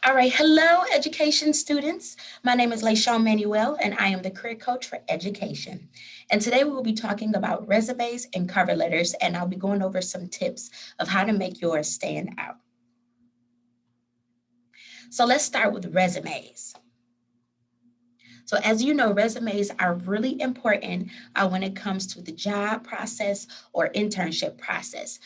All right, hello, education students. My name is LaShawn Manuel, and I am the career coach for education. And today we will be talking about resumes and cover letters, and I'll be going over some tips of how to make yours stand out. So let's start with resumes. So, as you know, resumes are really important when it comes to the job process or internship process.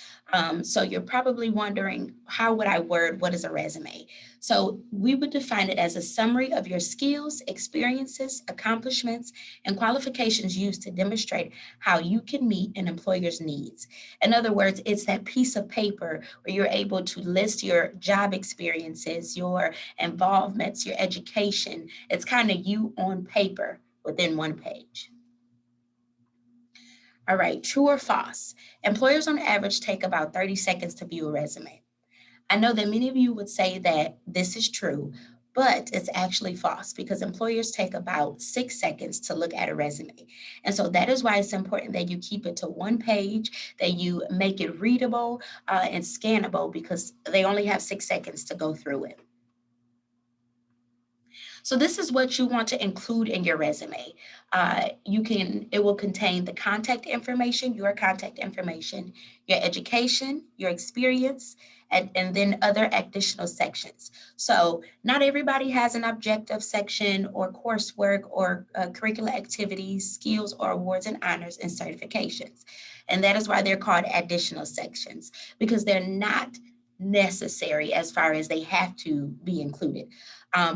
So, you're probably wondering, how would I word what is a resume? So, we would define it as a summary of your skills, experiences, accomplishments, and qualifications used to demonstrate how you can meet an employer's needs. In other words, it's that piece of paper where you're able to list your job experiences, your involvements, your education. It's kind of you on paper within one page. All right, true or false? Employers on average take about 30 seconds to view a resume. I know that many of you would say that this is true, but it's actually false because employers take about 6 seconds to look at a resume. And so that is why it's important that you keep it to one page, that you make it readable and scannable because they only have 6 seconds to go through it. So this is what you want to include in your resume. It will contain the contact information, your contact information, your education, your experience, and then other additional sections. So not everybody has an objective section or coursework or curricular activities, skills or awards and honors and certifications. And that is why they're called additional sections because they're not necessary as far as they have to be included.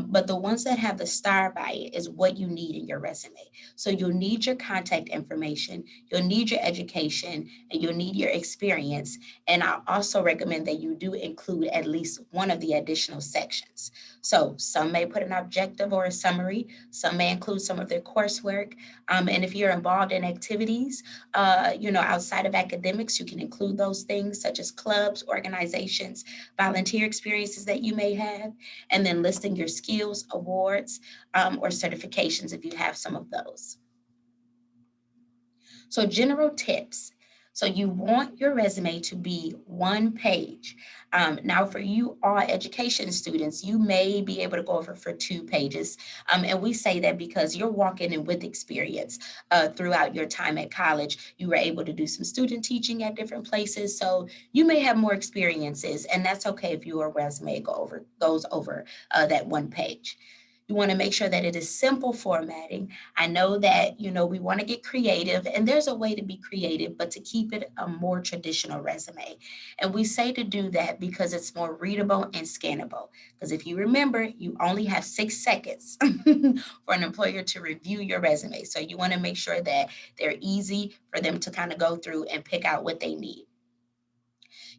But the ones that have the star by it is what you need in your resume. So you'll need your contact information, you'll need your education, and you'll need your experience. And I also recommend that you do include at least one of the additional sections. So some may put an objective or a summary, some may include some of their coursework. And if you're involved in activities, outside of academics, you can include those things such as clubs, organizations, volunteer experiences that you may have, and then listing your skills, awards, or certifications if you have some of those. So, general tips. So, you want your resume to be one page. Now, for you all education students, you may be able to go over for 2 pages. And we say that because you're walking in with experience throughout your time at college. You were able to do some student teaching at different places. So, you may have more experiences, and that's okay if your resume goes over that one page. You want to make sure that it is simple formatting. I know that, we want to get creative, and there's a way to be creative, but to keep it a more traditional resume. And we say to do that because it's more readable and scannable. Because if you remember, you only have 6 seconds for an employer to review your resume. So you want to make sure that they're easy for them to kind of go through and pick out what they need.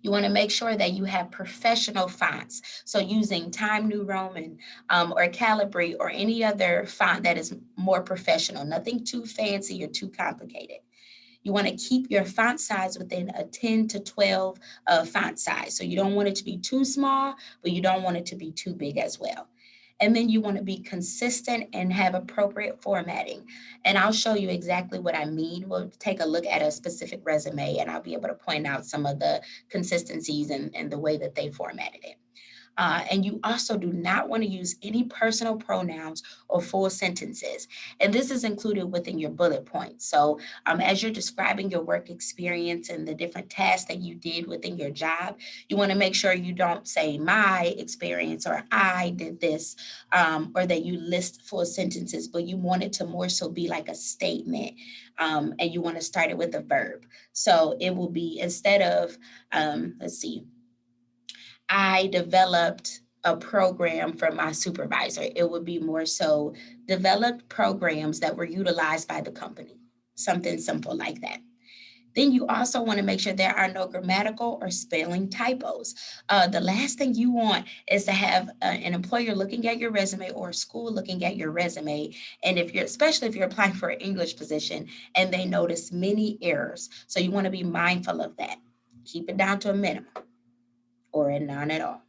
You want to make sure that you have professional fonts. So using Time New Roman or Calibri or any other font that is more professional, nothing too fancy or too complicated. You want to keep your font size within a 10 to 12 font size. So you don't want it to be too small, but you don't want it to be too big as well. And then you want to be consistent and have appropriate formatting. And I'll show you exactly what I mean. We'll take a look at a specific resume and I'll be able to point out some of the consistencies and the way that they formatted it. And you also do not want to use any personal pronouns or full sentences. And this is included within your bullet points. So, as you're describing your work experience and the different tasks that you did within your job, you want to make sure you don't say my experience or I did this, or that you list full sentences, but you want it to more so be like a statement. And you want to start it with a verb. So, it will be instead of, let's see, I developed a program for my supervisor. It would be more so developed programs that were utilized by the company, something simple like that. Then you also want to make sure there are no grammatical or spelling typos. The last thing you want is to have an employer looking at your resume or a school looking at your resume. And especially if you're applying for an English position and they notice many errors. So you want to be mindful of that. Keep it down to a minimum or a none at all.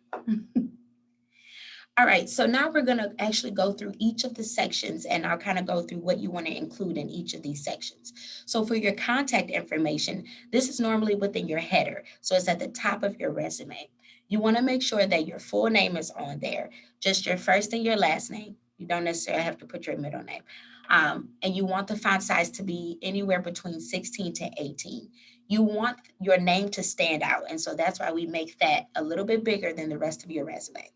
All right, so now we're going to actually go through each of the sections and I'll kind of go through what you want to include in each of these sections. So for your contact information, this is normally within your header. So it's at the top of your resume. You want to make sure that your full name is on there, just your first and your last name. You don't necessarily have to put your middle name. And you want the font size to be anywhere between 16 to 18. You want your name to stand out. And so that's why we make that a little bit bigger than the rest of your resume.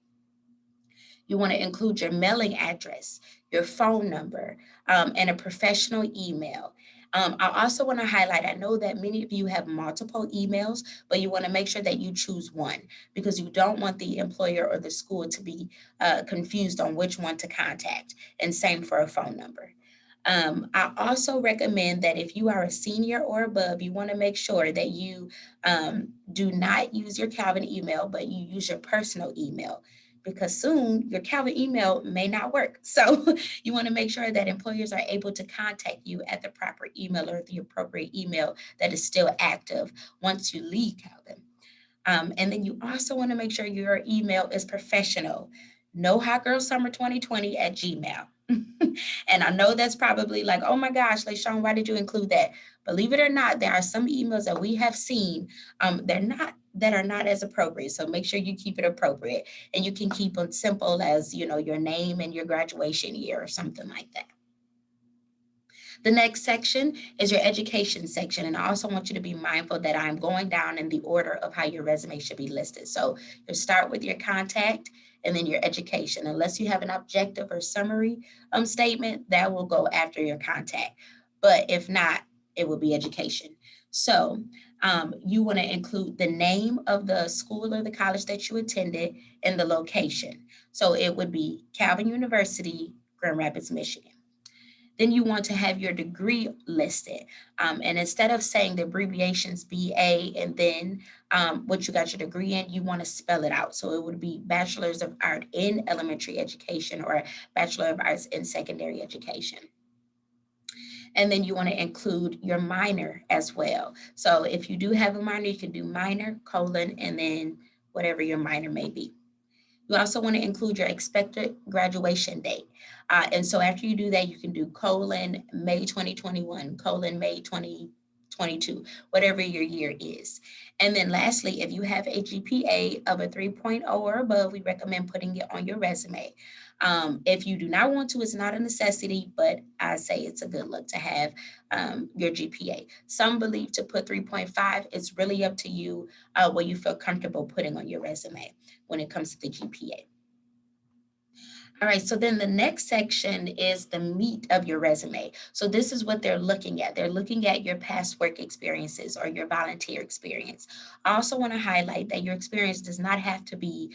You want to include your mailing address, your phone number, and a professional email. I also want to highlight, I know that many of you have multiple emails, but you want to make sure that you choose one because you don't want the employer or the school to be confused on which one to contact, and same for a phone number. I also recommend that if you are a senior or above, you want to make sure that you do not use your Calvin email, but you use your personal email because soon your Calvin email may not work. So you want to make sure that employers are able to contact you at the proper email or the appropriate email that is still active once you leave Calvin. And then you also want to make sure your email is professional. No Hot Girl Summer 2020 at Gmail. And I know that's probably like, oh my gosh, LaShawn, why did you include that? Believe it or not, there are some emails that we have seen that are not as appropriate. So make sure you keep it appropriate. And you can keep it simple as, your name and your graduation year or something like that. The next section is your education section. And I also want you to be mindful that I'm going down in the order of how your resume should be listed. So you'll start with your contact and then your education. Unless you have an objective or summary statement, that will go after your contact. But if not, it will be education. So you want to include the name of the school or the college that you attended and the location. So it would be Calvin University, Grand Rapids, Michigan. Then you want to have your degree listed. And instead of saying the abbreviations BA and then what you got your degree in, you want to spell it out. So it would be Bachelor's of Art in Elementary Education or Bachelor of Arts in Secondary Education. And then you want to include your minor as well. So if you do have a minor, you can do minor, colon, and then whatever your minor may be. You also want to include your expected graduation date. And so after you do that, you can do colon May 2021, colon May 2022, whatever your year is. And then lastly, if you have a GPA of a 3.0 or above, we recommend putting it on your resume. If you do not want to, it's not a necessity, but I say it's a good look to have your GPA. Some believe to put 3.5. It's really up to you what you feel comfortable putting on your resume when it comes to the GPA. All right, so then the next section is the meat of your resume. So this is what they're looking at. They're looking at your past work experiences or your volunteer experience. I also want to highlight that your experience does not have to be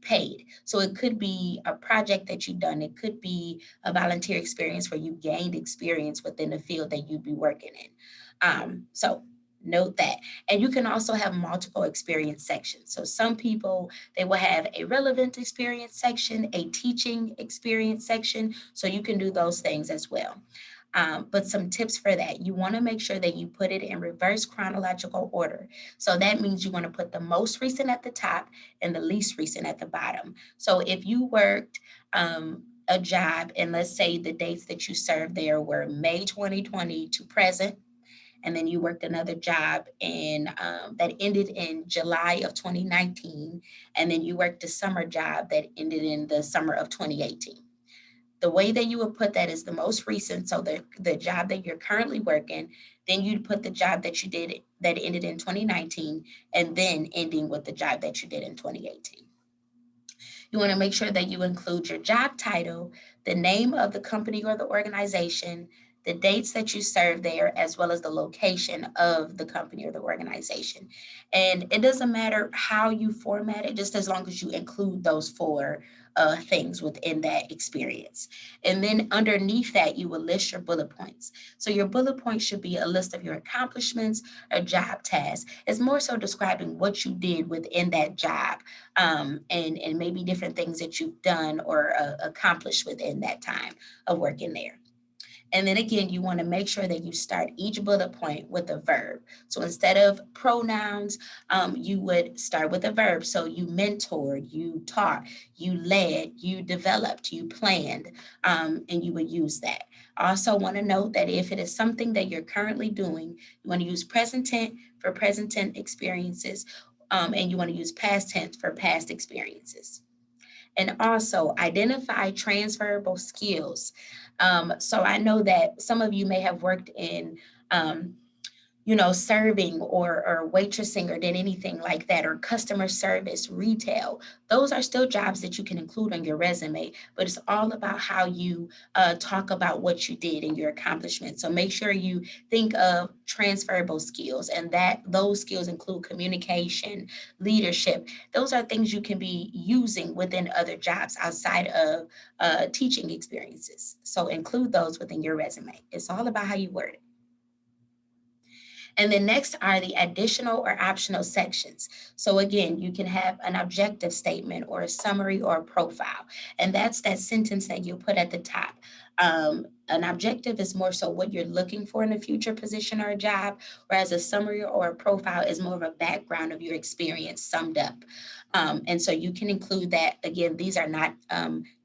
paid. So it could be a project that you've done. It could be a volunteer experience where you gained experience within the field that you'd be working in. So note that. And you can also have multiple experience sections. So some people, they will have a relevant experience section, a teaching experience section. So you can do those things as well. But some tips for that, you want to make sure that you put it in reverse chronological order. So that means you want to put the most recent at the top and the least recent at the bottom. So if you worked a job and let's say the dates that you served there were May 2020 to present, and then you worked another job that ended in July of 2019, and then you worked a summer job that ended in the summer of 2018. The way that you would put that is the most recent, so the job that you're currently working, then you'd put the job that you did that ended in 2019, and then ending with the job that you did in 2018. You want to make sure that you include your job title, the name of the company or the organization, the dates that you served there, as well as the location of the company or the organization. And it doesn't matter how you format it, just as long as you include those four things within that experience. And then underneath that, you will list your bullet points. So your bullet points should be a list of your accomplishments or job tasks. It's more so describing what you did within that job and maybe different things that you've done or accomplished within that time of working there. And then again, you want to make sure that you start each bullet point with a verb. So instead of pronouns, you would start with a verb. So you mentored, you taught, you led, you developed, you planned, and you would use that. I also want to note that if it is something that you're currently doing, you want to use present tense for present tense experiences, and you want to use past tense for past experiences. And also identify transferable skills. So I know that some of you may have worked in um, serving or waitressing or did anything like that, or customer service, retail. Those are still jobs that you can include on your resume, but it's all about how you talk about what you did and your accomplishments. So make sure you think of transferable skills, and that those skills include communication, leadership. Those are things you can be using within other jobs outside of teaching experiences. So include those within your resume. It's all about how you word it. And then next are the additional or optional sections. So again, you can have an objective statement or a summary or a profile. And that's that sentence that you put at the top. An objective is more so what you're looking for in a future position or a job, whereas a summary or a profile is more of a background of your experience summed up. And so you can include that. Again, these are not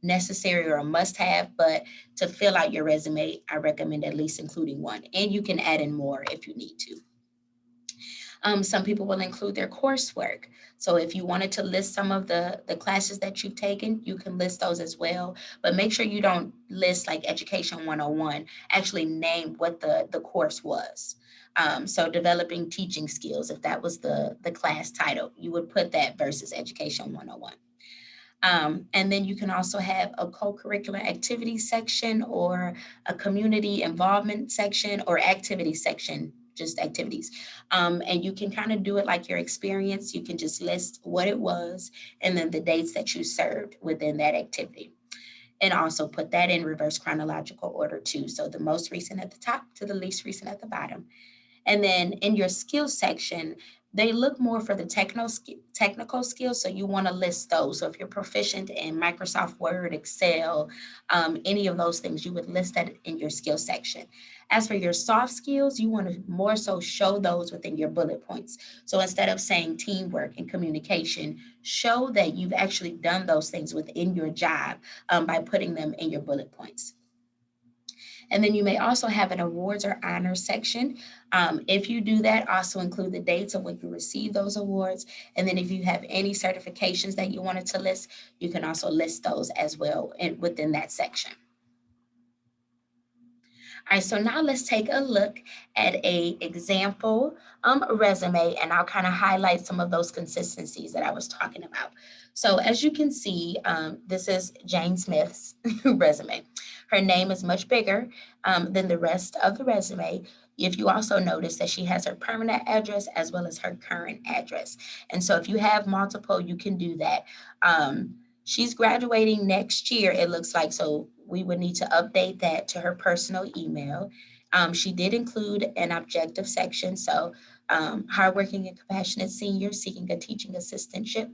necessary or a must have, but to fill out your resume, I recommend at least including one. And you can add in more if you need to. Some people will include their coursework. So if you wanted to list some of the classes that you've taken, you can list those as well. But make sure you don't list like Education 101. Actually name what the course was. So developing teaching skills, if that was the class title, you would put that versus Education 101. And then you can also have a co-curricular activity section or a community involvement section or activity section, just activities. And you can kind of do it like your experience. You can just list what it was and then the dates that you served within that activity. And also put that in reverse chronological order too. So the most recent at the top to the least recent at the bottom. And then in your skills section, they look more for the technical skills. So you want to list those. So if you're proficient in Microsoft Word, Excel, any of those things, you would list that in your skills section. As for your soft skills, you want to more so show those within your bullet points. So instead of saying teamwork and communication, show that you've actually done those things within your job by putting them in your bullet points. And then you may also have an awards or honors section. If you do that, also include the dates of when you receive those awards. And then if you have any certifications that you wanted to list, you can also list those as well within that section. All right, so now let's take a look at a example resume, and I'll kind of highlight some of those consistencies that I was talking about. So as you can see, this is Jane Smith's resume. Her name is much bigger than the rest of the resume. If you also notice that she has her permanent address as well as her current address. And so if you have multiple, you can do that. She's graduating next year, it looks like, so we would need to update that to her personal email. She did include an objective section, so hardworking and compassionate senior seeking a teaching assistantship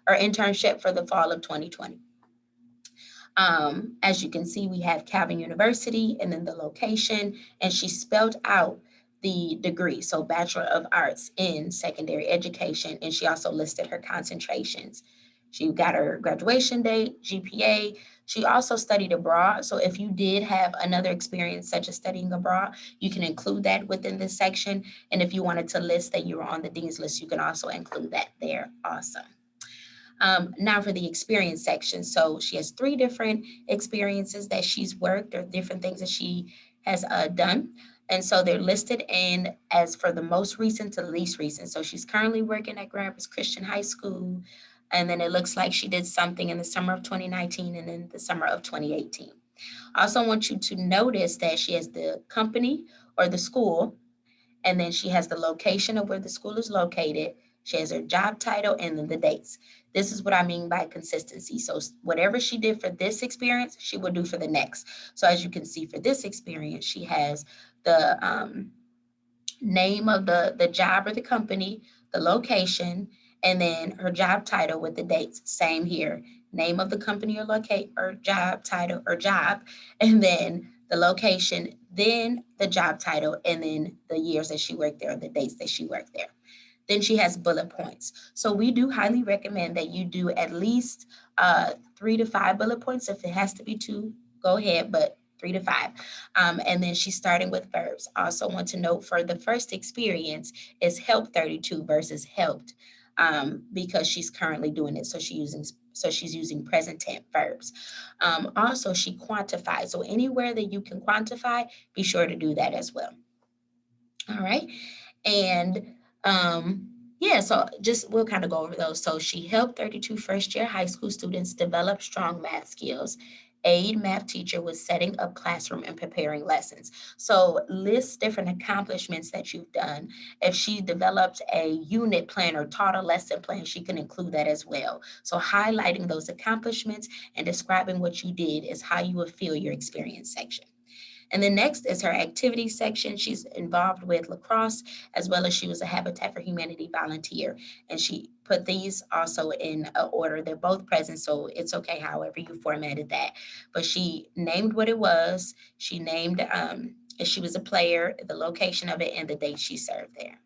or internship for the fall of 2020. As you can see, we have Calvin University and then the location, and she spelled out the degree, so Bachelor of Arts in Secondary Education, and she also listed her concentrations. She got her graduation date, GPA. She also studied abroad. So if you did have another experience such as studying abroad, you can include that within this section. And if you wanted to list that you were on the Dean's List, you can also include that there also. Now for the experience section. So she has 3 different experiences that she's worked or different things that she has done. And so they're listed in as for the most recent to least recent. So she's currently working at Grand Rapids Christian High School. And then it looks like she did something in the summer of 2019 and then the summer of 2018. I also want you to notice that she has the company or the school, and then she has the location of where the school is located. She has her job title and then the dates. This is what I mean by consistency. So whatever she did for this experience, she will do for the next. So as you can see for this experience, she has the name of the job or the company, the location, and then her job title with the dates. Same here. Name of the company or locate or job title or job, and then the location, then the job title, and then the years that she worked there, or the dates that she worked there. Then she has bullet points. So we do highly recommend that you do at least 3 to 5 bullet points. If it has to be 2, go ahead, but 3 to 5. And then she's starting with verbs. Also want to note for the first experience is help 32 versus helped because she's currently doing it. So she's using present tense verbs. Also, she quantified. So anywhere that you can quantify, be sure to do that as well. All right. And yeah, so just we'll kind of go over those. So she helped 32 first-year high school students develop strong math skills, aid math teacher with setting up classroom and preparing lessons. So list different accomplishments that you've done. If she developed a unit plan or taught a lesson plan, she can include that as well. So highlighting those accomplishments and describing what you did is how you would feel your experience section. And then next is her activity section. She's involved with lacrosse, as well as she was a Habitat for Humanity volunteer. And she put these also in a order. They're both present, so it's okay however you formatted that. But she named what it was. She named if she was a player, the location of it, and the date she served there.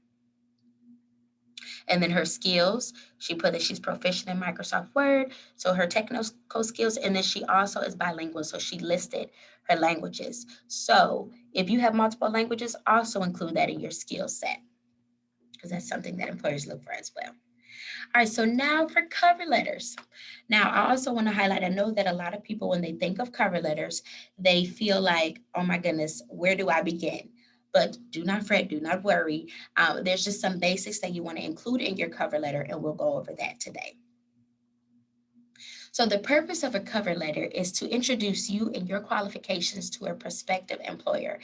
And then her skills, she put that she's proficient in Microsoft Word, so her technical skills, and then she also is bilingual, so she listed her languages. So if you have multiple languages, also include that in your skill set, because that's something that employers look for as well. All right, so now for cover letters. Now, I also want to highlight, I know that a lot of people, when they think of cover letters, they feel like, oh my goodness, where do I begin? But do not fret, do not worry. There's just some basics that you want to include in your cover letter, and we'll go over that today. So the purpose of a cover letter is to introduce you and your qualifications to a prospective employer.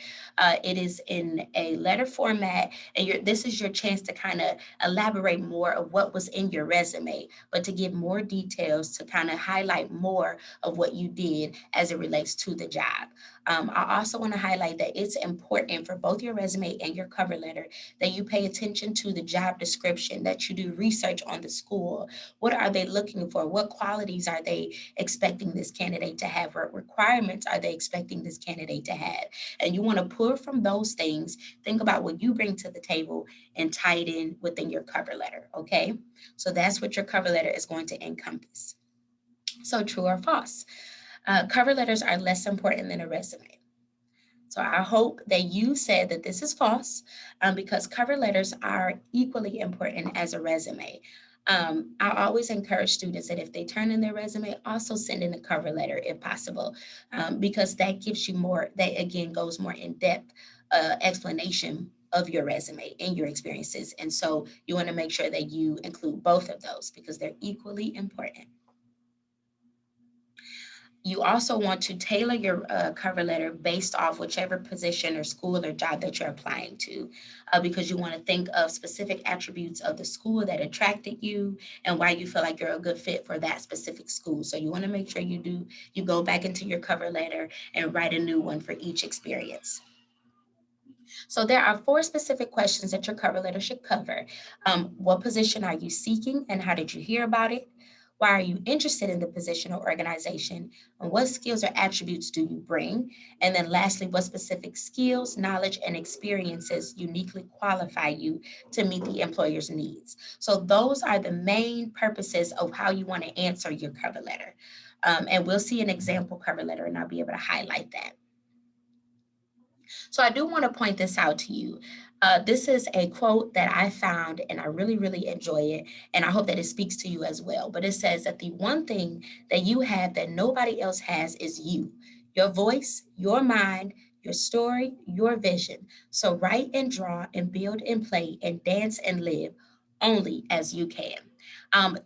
It is in a letter format, and this is your chance to kind of elaborate more of what was in your resume, but to give more details to kind of highlight more of what you did as it relates to the job. I also want to highlight that it's important for both your resume and your cover letter that you pay attention to the job description, that you do research on the school. What are they looking for? What qualities are they expecting this candidate to have? What requirements are they expecting this candidate to have? And you want to pull from those things, think about what you bring to the table and tie it in within your cover letter, okay? So that's what your cover letter is going to encompass. So true or false? Cover letters are less important than a resume. So I hope that you said that this is false, because cover letters are equally important as a resume. I always encourage students that if they turn in their resume, also send in a cover letter if possible, because that gives you more, that again goes more in depth explanation of your resume and your experiences. And so you want to make sure that you include both of those because they're equally important. You also want to tailor your cover letter based off whichever position or school or job that you're applying to, because you want to think of specific attributes of the school that attracted you and why you feel like you're a good fit for that specific school. So you want to make sure you go back into your cover letter and write a new one for each experience. So there are 4 specific questions that your cover letter should cover. What position are you seeking and how did you hear about it? Why are you interested in the position or organization? And what skills or attributes do you bring? And then lastly, what specific skills, knowledge, and experiences uniquely qualify you to meet the employer's needs? So those are the main purposes of how you want to answer your cover letter. And we'll see an example cover letter and I'll be able to highlight that. So I do want to point this out to you. This is a quote that I found and I really, really enjoy it. And I hope that it speaks to you as well. But it says that the one thing that you have that nobody else has is you, your voice, your mind, your story, your vision. So write and draw and build and play and dance and live only as you can.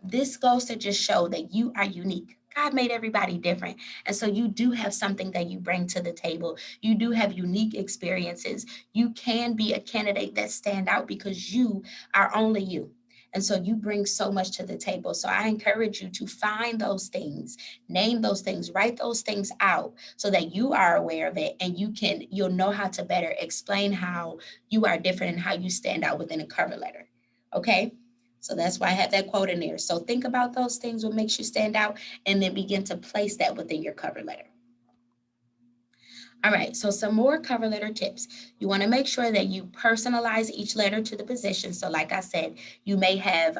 This goes to just show that you are unique. God made everybody different. And so you do have something that you bring to the table. You do have unique experiences. You can be a candidate that stand out because you are only you. And so you bring so much to the table. So I encourage you to find those things, name those things, write those things out so that you are aware of it and you'll know how to better explain how you are different and how you stand out within a cover letter. Okay? So that's why I have that quote in there. So think about those things, what makes you stand out, and then begin to place that within your cover letter. All right, so some more cover letter tips. You want to make sure that you personalize each letter to the position. So, like I said, you may have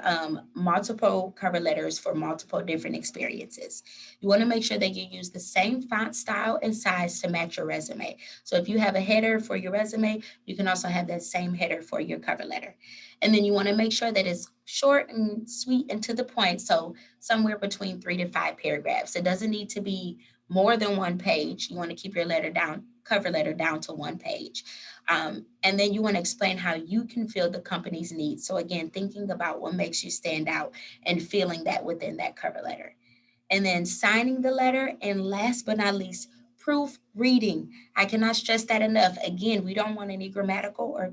multiple cover letters for multiple different experiences. You want to make sure that you use the same font style and size to match your resume. So, if you have a header for your resume, you can also have that same header for your cover letter. And then you want to make sure that it's short and sweet and to the point. So, somewhere between 3 to 5 paragraphs. It doesn't need to be more than one page. You want to keep your cover letter down to one page. And then you want to explain how you can fill the company's needs. So again, thinking about what makes you stand out and feeling that within that cover letter. And then signing the letter. And last but not least, proofreading. I cannot stress that enough. Again, we don't want any grammatical or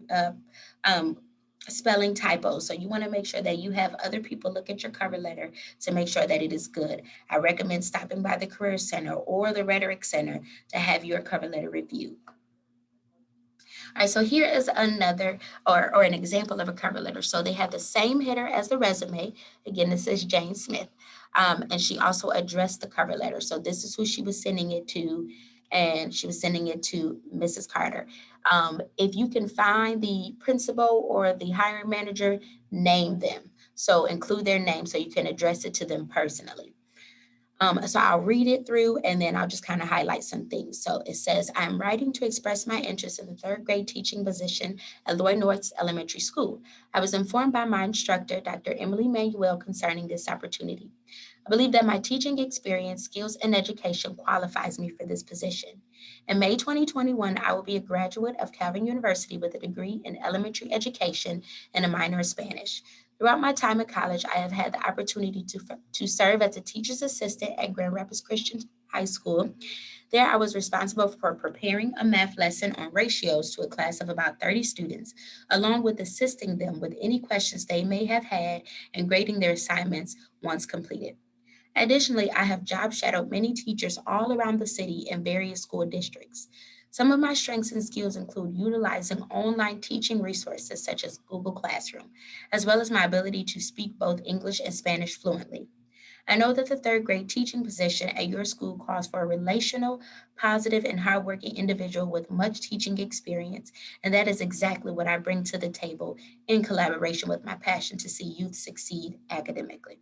um, spelling typos. So you want to make sure that you have other people look at your cover letter to make sure that it is good. I recommend stopping by the Career Center or the Rhetoric Center to have your cover letter reviewed. All right, so here is another or an example of a cover letter. So they have the same header as the resume. Again, this is Jane Smith. And she also addressed the cover letter. So this is who she was sending it to, and she was sending it to Mrs. Carter. If you can find the principal or the hiring manager, name them. So include their name so you can address it to them personally. So I'll read it through and then I'll just kind of highlight some things. So it says, I'm writing to express my interest in the third grade teaching position at Lloyd North Elementary School. I was informed by my instructor, Dr. Emily Manuel, concerning this opportunity. I believe that my teaching experience, skills, and education qualifies me for this position. In May 2021, I will be a graduate of Calvin University with a degree in elementary education and a minor in Spanish. Throughout my time in college, I have had the opportunity to serve as a teacher's assistant at Grand Rapids Christian High School. There, I was responsible for preparing a math lesson on ratios to a class of about 30 students, along with assisting them with any questions they may have had and grading their assignments once completed. Additionally, I have job shadowed many teachers all around the city in various school districts. Some of my strengths and skills include utilizing online teaching resources such as Google Classroom, as well as my ability to speak both English and Spanish fluently. I know that the third grade teaching position at your school calls for a relational, positive, and hardworking individual with much teaching experience, and that is exactly what I bring to the table in collaboration with my passion to see youth succeed academically.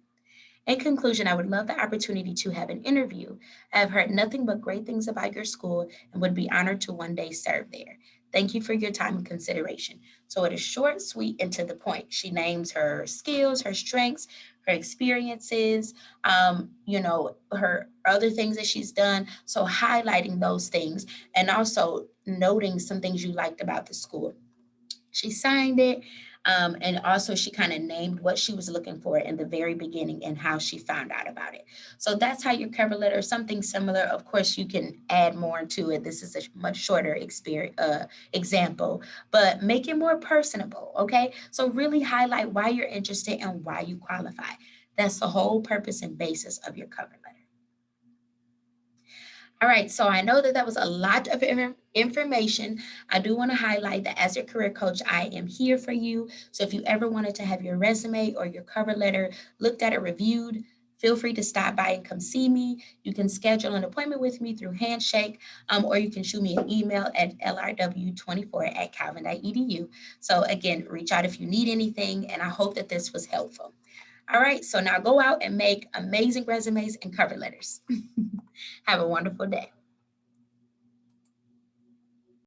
In conclusion, I would love the opportunity to have an interview. I have heard nothing but great things about your school and would be honored to one day serve there. Thank you for your time and consideration. So it is short, sweet, and to the point. She names her skills, her strengths, her experiences, her other things that she's done. So highlighting those things and also noting some things you liked about the school. She signed it. And also, she kind of named what she was looking for in the very beginning and how she found out about it. So that's how your cover letter, something similar. Of course, you can add more to it. This is a much shorter example, but make it more personable. Okay. So really highlight why you're interested and why you qualify. That's the whole purpose and basis of your cover letter. All right, so I know that that was a lot of information. I do want to highlight that as your career coach, I am here for you. So if you ever wanted to have your resume or your cover letter looked at or reviewed, feel free to stop by and come see me. You can schedule an appointment with me through Handshake, or you can shoot me an email at lrw24@calvin.edu. So again, reach out if you need anything, and I hope that this was helpful. All right, so now go out and make amazing resumes and cover letters. Have a wonderful day.